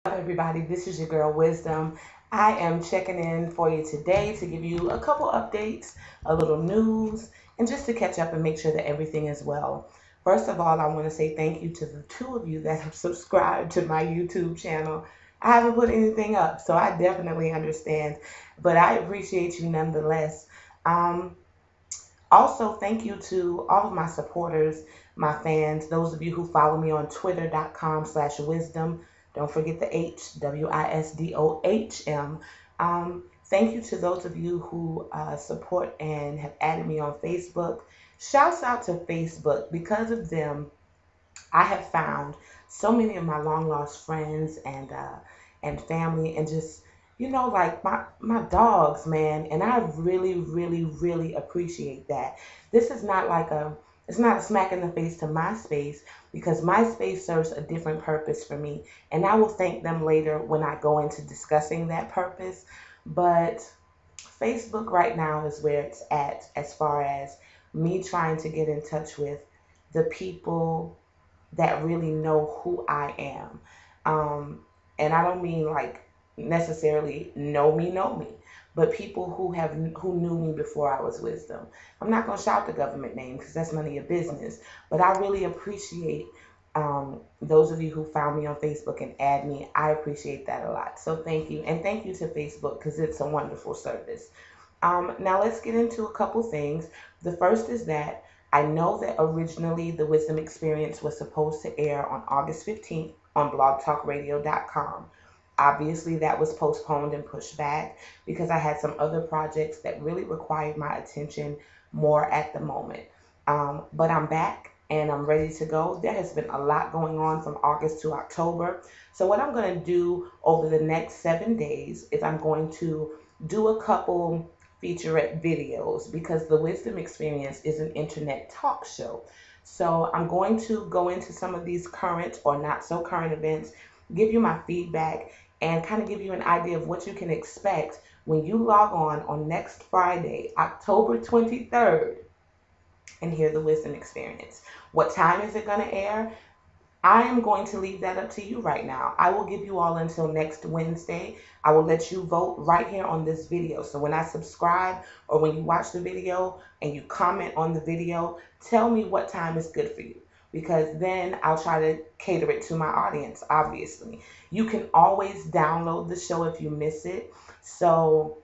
Up, everybody? This is your girl Wisdom. I am checking in for you today to give you a couple updates, a little news, and just to catch up and make sure that everything is well. First of all, I want to say thank you to the two of you that have subscribed to my YouTube channel. I haven't put anything up, so I definitely understand, but I appreciate you nonetheless. Um, Also, thank you to all of my supporters, my fans, those of you who follow me on twitter.com/wisdom. Don't forget the H, Wisdohm. Thank you to those of you who support and have added me on Facebook. Shouts out to Facebook. Because of them, I have found so many of my long lost friends and family and just like my dogs, man, and I really really appreciate that. This is not like a it's not a smack in the face to MySpace because MySpace serves a different purpose for me, and I will thank them later when I go into discussing that purpose. But Facebook right now is where it's at as far as me trying to get in touch with the people that really know who I am. Um, and I don't mean like necessarily know me, but people who knew me before I was Wisdom. I'm not gonna shout the government name because that's none of your business, but I really appreciate those of you who found me on Facebook and add me. I appreciate that a lot. So thank you, and thank you to Facebook because it's a wonderful service. Now let's get into a couple things. The first is that I know that originally the Wisdom Experience was supposed to air on August 15th on blogtalkradio.com. Obviously, that was postponed and pushed back because I had some other projects that really required my attention more at the moment. But I'm back and I'm ready to go. There has been a lot going on from August to October. So, what I'm going to do over the next 7 days is I'm going to do a couple featurette videos because the Wisdom Experience is an internet talk show. So I'm going to go into some of these current or not so current events, give you my feedback, and kind of give you an idea of what you can expect when you log on next Friday, October 23rd, and hear the Wisdom Experience. What time is it going to air? I am going to leave that up to you right now. I will give you all until next Wednesday. I will let you vote right here on this video. So when I subscribe or when you watch the video and you comment on the video, tell me what time is good for you because then I'll try to cater it to my audience, obviously. You can always download the show if you miss it. So,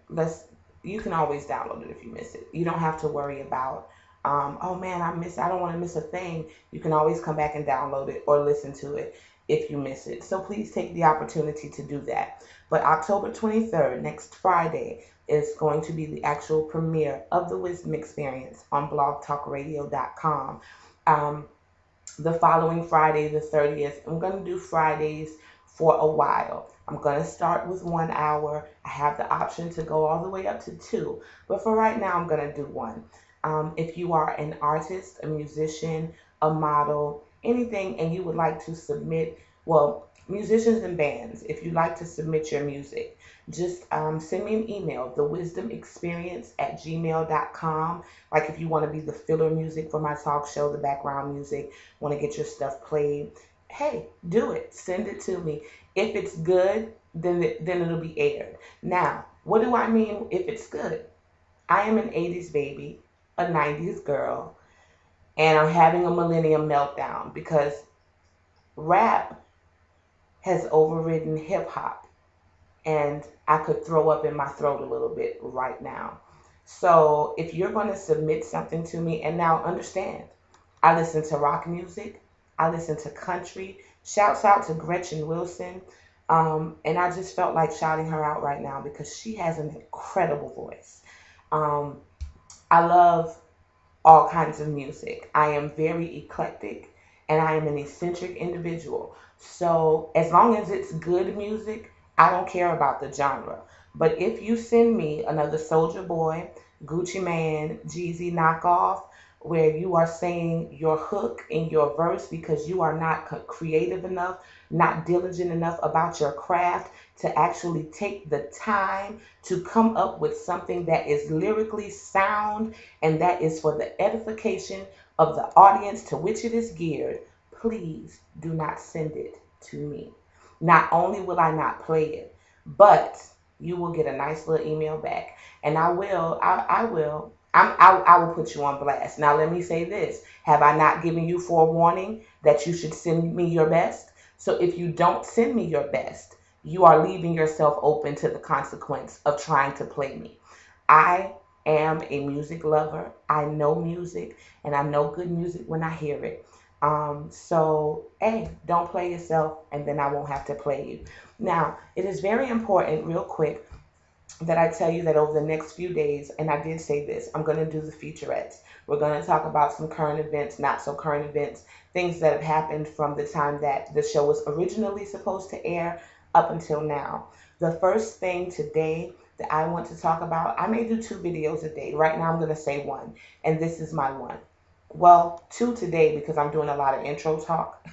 let's you can always download it if you miss it. You don't have to worry about oh man, I don't want to miss a thing. You can always come back and download it or listen to it if you miss it. So please take the opportunity to do that. But October 23rd, next Friday, is going to be the actual premiere of the Wisdom Experience on blogtalkradio.com. Um, the following Friday, the 30th, I'm going to do Fridays for a while. I'm going to start with 1 hour. I have the option to go all the way up to two. But for right now, I'm going to do one. If you are an artist, a musician, a model, anything, and you would like to submit, well, musicians and bands, if you'd like to submit your music, just send me an email, thewisdomexperience@gmail.com. Like if you want to be the filler music for my talk show, the background music, want to get your stuff played, hey, do it. Send it to me. If it's good, then it'll be aired. Now, what do I mean if it's good? I am an 80s baby, a 90s girl, and I'm having a millennium meltdown because rap has overridden hip hop, and I could throw up in my throat a little bit right now. So if you're going to submit something to me, and now understand, I listen to rock music, I listen to country. Shouts out to Gretchen Wilson. And I just felt like shouting her out right now because she has an incredible voice. Um, I love all kinds of music. I am very eclectic and I am an eccentric individual. So as long as it's good music, I don't care about the genre. But if you send me another Soldier Boy, Gucci Man, Jeezy knockoff, where you are saying your hook in your verse because you are not creative enough, not diligent enough about your craft to actually take the time to come up with something that is lyrically sound and that is for the edification of the audience to which it is geared, please do not send it to me. Not only will I not play it, but you will get a nice little email back. And I will put you on blast. Now, let me say this. Have I not given you forewarning that you should send me your best? So if you don't send me your best, you are leaving yourself open to the consequence of trying to play me. I am a music lover. I know music, and I know good music when I hear it. So, hey, don't play yourself, and then I won't have to play you. Now, it is very important, real quick, that I tell you that over the next few days, and I did say this, I'm going to do the featurettes. We're going to talk about some current events, not so current events, things that have happened from the time that the show was originally supposed to air up until now. The first thing today that I want to talk about, I may do 2 videos a day. Right now I'm going to say 1, and this is my 1. Well, 2 today because I'm doing a lot of intro talk.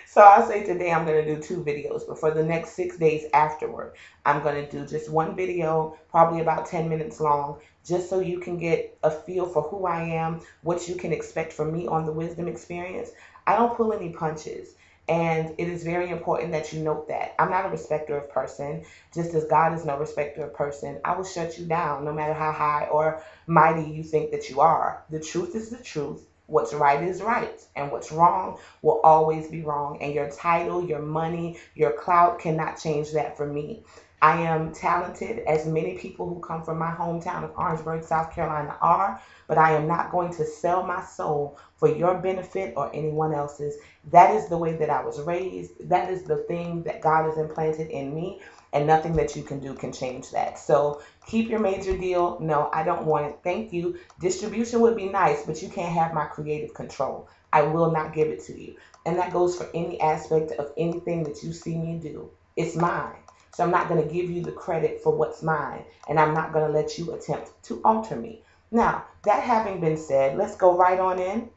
So I'll say today I'm going to do 2 videos, but for the next 6 days afterward, I'm going to do just 1 video, probably about 10 minutes long, just so you can get a feel for who I am, what you can expect from me on the Wisdom Experience. I don't pull any punches. And it is very important that you note that. I'm not a respecter of person, just as God is no respecter of person. I will shut you down no matter how high or mighty you think that you are. The truth is the truth. What's right is right, and what's wrong will always be wrong. And your title, your money, your clout cannot change that for me. I am talented, as many people who come from my hometown of Orangeburg, South Carolina are, but I am not going to sell my soul for your benefit or anyone else's. That is the way that I was raised. That is the thing that God has implanted in me, and nothing that you can do can change that. So keep your major deal. No, I don't want it. Thank you. Distribution would be nice, but you can't have my creative control. I will not give it to you. And that goes for any aspect of anything that you see me do. It's mine. So I'm not going to give you the credit for what's mine, and I'm not going to let you attempt to alter me. Now, that having been said, let's go right on in.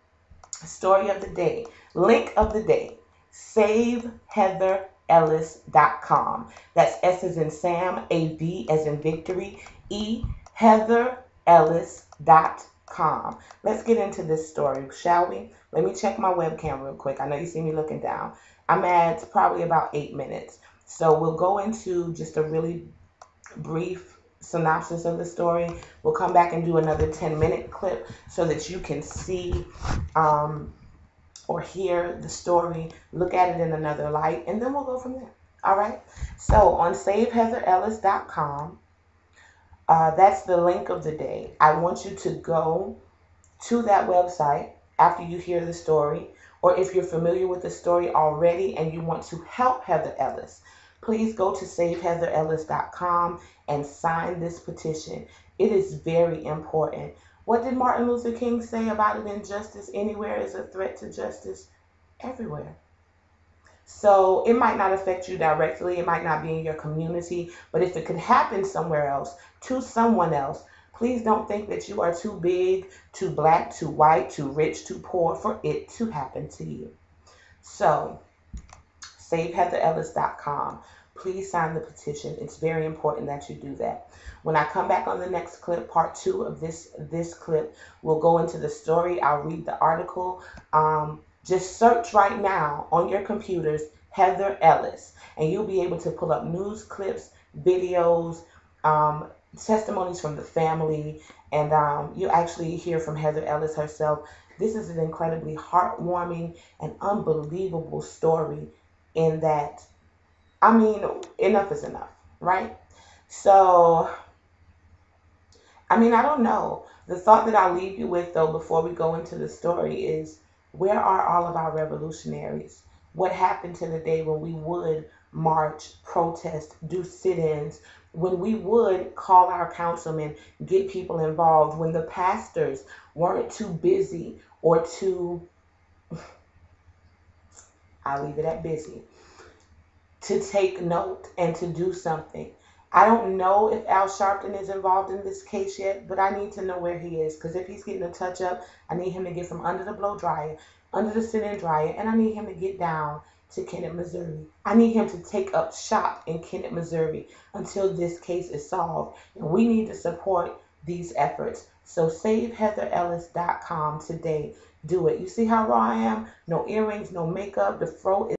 Story of the day. Link of the day. SaveHeatherEllis.com. That's S as in Sam, A-V as in Victory, E, HeatherEllis.com. Let's get into this story, shall we? Let me check my webcam real quick. I know you see me looking down. I'm at probably about 8 minutes. So we'll go into just a really brief synopsis of the story. We'll come back and do another 10-minute clip so that you can see or hear the story, look at it in another light, and then we'll go from there. All right? So on SaveHeatherEllis.com, that's the link of the day. I want you to go to that website after you hear the story, or if you're familiar with the story already and you want to help Heather Ellis, please go to SaveHeatherEllis.com and sign this petition. It is very important. What did Martin Luther King say about it? Injustice anywhere is a threat to justice everywhere. So it might not affect you directly. It might not be in your community. But if it could happen somewhere else, to someone else, please don't think that you are too big, too black, too white, too rich, too poor for it to happen to you. So SaveHeatherEllis.com. Please sign the petition. It's very important that you do that. When I come back on the next clip, part 2 of this clip, we'll go into the story. I'll read the article. Just search right now on your computers, Heather Ellis, and you'll be able to pull up news clips, videos, testimonies from the family, and you'll actually hear from Heather Ellis herself. This is an incredibly heartwarming and unbelievable story in that, I mean, enough is enough, right? So, I mean, I don't know. The thought that I'll leave you with, though, before we go into the story is, where are all of our revolutionaries? What happened to the day when we would march, protest, do sit-ins, when we would call our councilmen, get people involved, when the pastors weren't too busy or too, I'll leave it at busy, to take note and to do something. I don't know if Al Sharpton is involved in this case yet, but I need to know where he is, because if he's getting a touch-up, I need him to get from under the blow dryer, under the sit-in dryer, and I need him to get down to Kennett, Missouri. I need him to take up shop in Kennett, Missouri until this case is solved, and we need to support these efforts. So SaveHeatherEllis.com today. do it. You see how raw I am? No earrings, no makeup. The fro